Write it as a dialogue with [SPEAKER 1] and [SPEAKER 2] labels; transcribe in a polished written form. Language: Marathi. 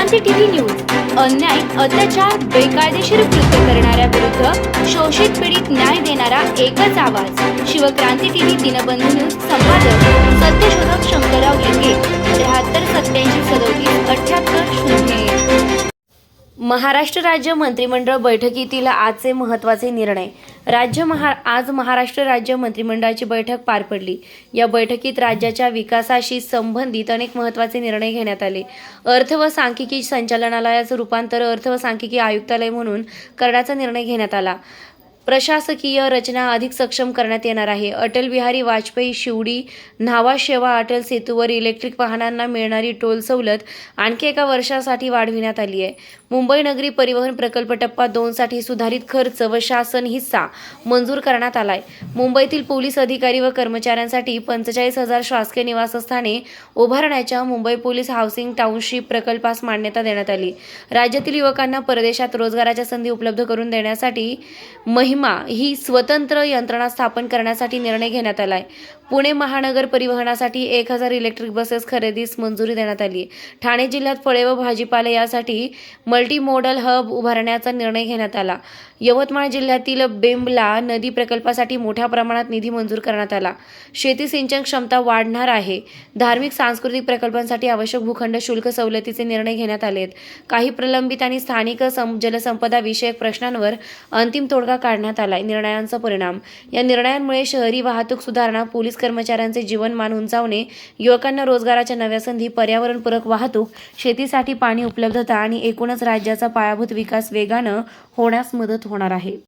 [SPEAKER 1] शिवक्रांती टीव्ही न्यूज अन्याय, अत्याचार, बेकायदेशीर कृत्य करणाऱ्या विरुद्ध शोषित पीडित न्याय देणारा एकच आवाज. Shivkranti TV Dinbandhu news. संपादक सत्यशोधक शंकरराव लिंगे. 73 87 37 0. महाराष्ट्र राज्य मंत्रिमंडळ बैठकीतील आजचे महत्त्वाचे निर्णय. आज महाराष्ट्र राज्य मंत्रिमंडळाची बैठक पार पडली. या बैठकीत राज्याच्या विकासाशी संबंधित अनेक महत्त्वाचे निर्णय घेण्यात आले. अर्थ व सांख्यिकी संचालनालयाचं रूपांतर अर्थ व सांख्यिकी आयुक्तालय म्हणून करण्याचा निर्णय घेण्यात आला. प्रशासकीय रचना अधिक सक्षम करण्यात येणार आहे. अटल बिहारी वाजपेयी शिवडी न्हावा शेवा अटल सेतूवर इलेक्ट्रिक वाहनांना मिळणारी टोल सवलत आणखी एका वर्षासाठी वाढविण्यात आली आहे. मुंबई नगरी परिवहन प्रकल्प टप्पा 2 साठी सुधारित खर्च व शासन हिस्सा मंजूर करण्यात आलाय. मुंबईतील पोलीस अधिकारी व कर्मचाऱ्यांसाठी 45,000 शासकीय निवासस्थाने उभारण्याच्या मुंबई पोलीस हाऊसिंग टाउनशिप प्रकल्पास मान्यता देण्यात आली. राज्यातील युवकांना परदेशात रोजगाराच्या संधी उपलब्ध करून देण्यासाठी महिमा ही स्वतंत्र यंत्रणा स्थापन करण्यासाठी निर्णय घेण्यात आलाय. पुणे महानगर परिवहनासाठी 1,000 इलेक्ट्रिक बसेस खरेदीस मंजुरी देण्यात आली. ठाणे जिल्ह्यात फळे व भाजीपाले यासाठी मल्टीमोडल हब उभारण्याचा निर्णय घेण्यात आला. यवतमाळ जिल्ह्यातील बेंबला नदी प्रकल्पासाठी मोठ्या प्रमाणात निधी मंजूर करण्यात आला. शेती सिंचन क्षमता वाढणार आहे. धार्मिक सांस्कृतिक प्रकल्पांसाठी आवश्यक भूखंड शुल्क सवलतीचे निर्णय घेण्यात आलेत. काही प्रलंबित आणि स्थानिक जलसंपदा विषयक प्रश्नांवर अंतिम तोडगा काढण्यात आलाय. निर्णयांचा परिणाम. या निर्णयांमुळे शहरी वाहतूक सुधारणा, पोलीस कर्मचाऱ्यांचे जीवनमान उंचावणे, युवकांना रोजगाराच्या नव्या संधी, पर्यावरणपूरक वाहतूक, शेतीसाठी पाणी उपलब्धता आणि एकूणच राज्याचा पायाभूत विकास वेगानं होण्यास मदत होणार आहे.